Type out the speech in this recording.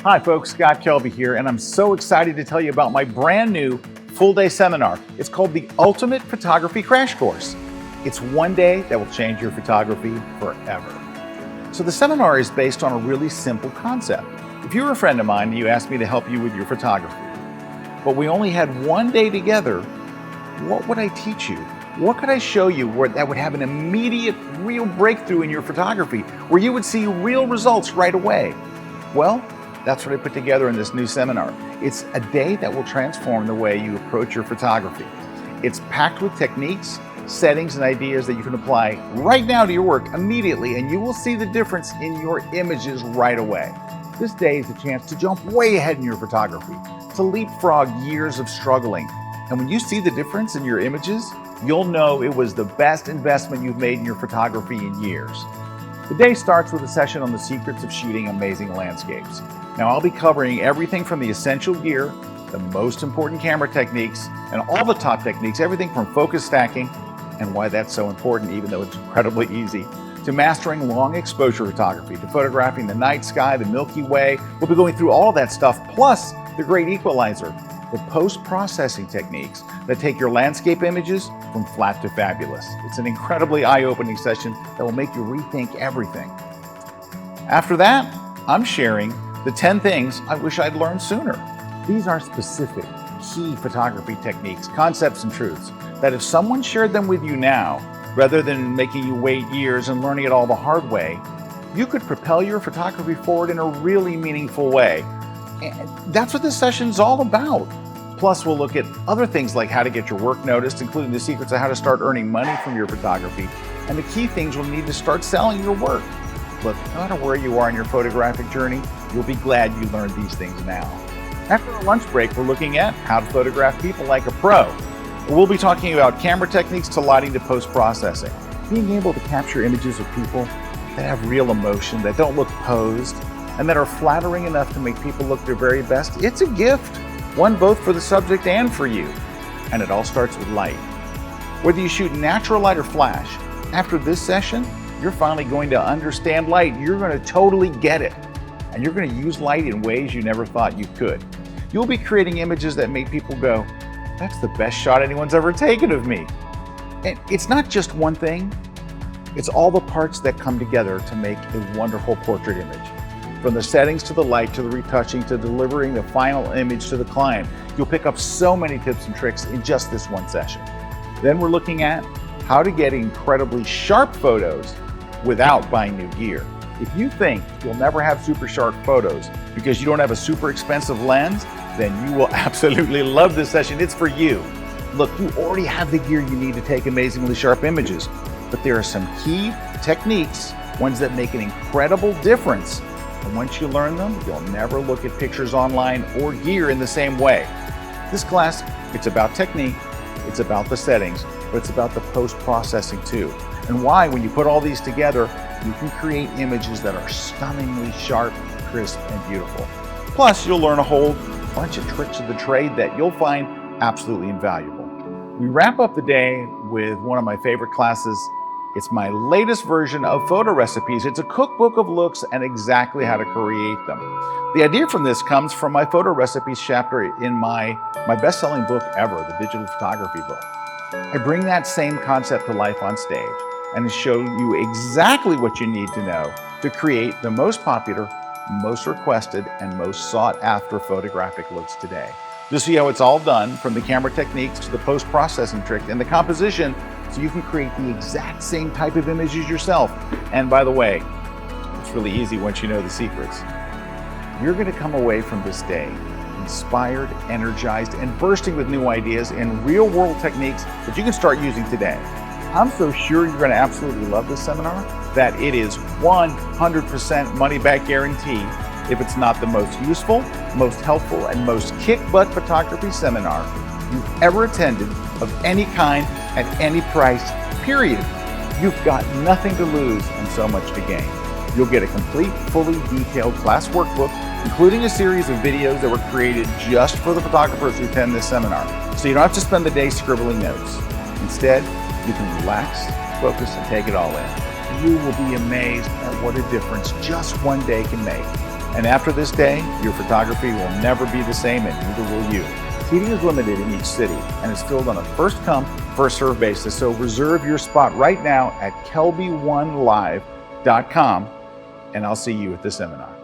Hi folks, Scott Kelby here, and I'm so excited to tell you about my brand new full-day seminar. It's called the Ultimate Photography Crash Course. It's one day that will change your photography forever. So the seminar is based on a really simple concept. If you were a friend of mine and you asked me to help you with your photography, but we only had one day together, what would I teach you? What could I show you that would have an immediate, real breakthrough in your photography, where you would see real results right away? Well, that's what I put together in this new seminar. It's a day that will transform the way you approach your photography. It's packed with techniques, settings, and ideas that you can apply right now to your work immediately, and you will see the difference in your images right away. This day is a chance to jump way ahead in your photography, to leapfrog years of struggling. And when you see the difference in your images, you'll know it was the best investment you've made in your photography in years. The day starts with a session on the secrets of shooting amazing landscapes. Now, I'll be covering everything from the essential gear, the most important camera techniques, and all the top techniques, everything from focus stacking, and why that's so important even though it's incredibly easy, to mastering long exposure photography, to photographing the night sky, the Milky Way. We'll be going through all of that stuff, plus the great equalizer, the post-processing techniques that take your landscape images from flat to fabulous. It's an incredibly eye-opening session that will make you rethink everything. After that, I'm sharing the 10 things I wish I'd learned sooner. These are specific, key photography techniques, concepts, and truths that if someone shared them with you now, rather than making you wait years and learning it all the hard way, you could propel your photography forward in a really meaningful way. And that's what this session's all about. Plus, we'll look at other things like how to get your work noticed, including the secrets of how to start earning money from your photography, and the key things you'll need to start selling your work. Look, no matter where you are in your photographic journey, you'll be glad you learned these things now. After our lunch break, we're looking at how to photograph people like a pro. We'll be talking about camera techniques to lighting to post-processing. Being able to capture images of people that have real emotion, that don't look posed, and that are flattering enough to make people look their very best, it's a gift. One both for the subject and for you. And it all starts with light. Whether you shoot natural light or flash, after this session, you're finally going to understand light. You're going to totally get it. And you're going to use light in ways you never thought you could. You'll be creating images that make people go, that's the best shot anyone's ever taken of me. And it's not just one thing. It's all the parts that come together to make a wonderful portrait image. From the settings to the light, to the retouching, to delivering the final image to the client. You'll pick up so many tips and tricks in just this one session. Then we're looking at how to get incredibly sharp photos without buying new gear. If you think you'll never have super sharp photos because you don't have a super expensive lens, then you will absolutely love this session. It's for you. Look, you already have the gear you need to take amazingly sharp images, but there are some key techniques, ones that make an incredible difference. And once you learn them, you'll never look at pictures online or gear in the same way. This class, it's about technique, it's about the settings, but it's about the post-processing too. And why, when you put all these together, you can create images that are stunningly sharp, crisp, and beautiful. Plus, you'll learn a whole bunch of tricks of the trade that you'll find absolutely invaluable. We wrap up the day with one of my favorite classes. It's my latest version of photo recipes. It's a cookbook of looks and exactly how to create them. The idea from this comes from my photo recipes chapter in my best-selling book ever, the digital photography book. I bring that same concept to life on stage and show you exactly what you need to know to create the most popular, most requested, and most sought-after photographic looks today. You'll see how it's all done, from the camera techniques to the post-processing trick and the composition, so you can create the exact same type of images yourself. And by the way, it's really easy once you know the secrets. You're going to come away from this day inspired, energized, and bursting with new ideas and real-world techniques that you can start using today. I'm so sure you're going to absolutely love this seminar that it is 100% money-back guarantee if it's not the most useful, most helpful, and most kick-butt photography seminar you've ever attended of any kind at any price, period. You've got nothing to lose and so much to gain. You'll get a complete, fully detailed class workbook, including a series of videos that were created just for the photographers who attend this seminar. So you don't have to spend the day scribbling notes. Instead, you can relax, focus, and take it all in. You will be amazed at what a difference just one day can make. And after this day, your photography will never be the same, and neither will you. Seating is limited in each city and is filled on a first-come, first-served basis. So reserve your spot right now at KelbyOneLive.com, and I'll see you at the seminar.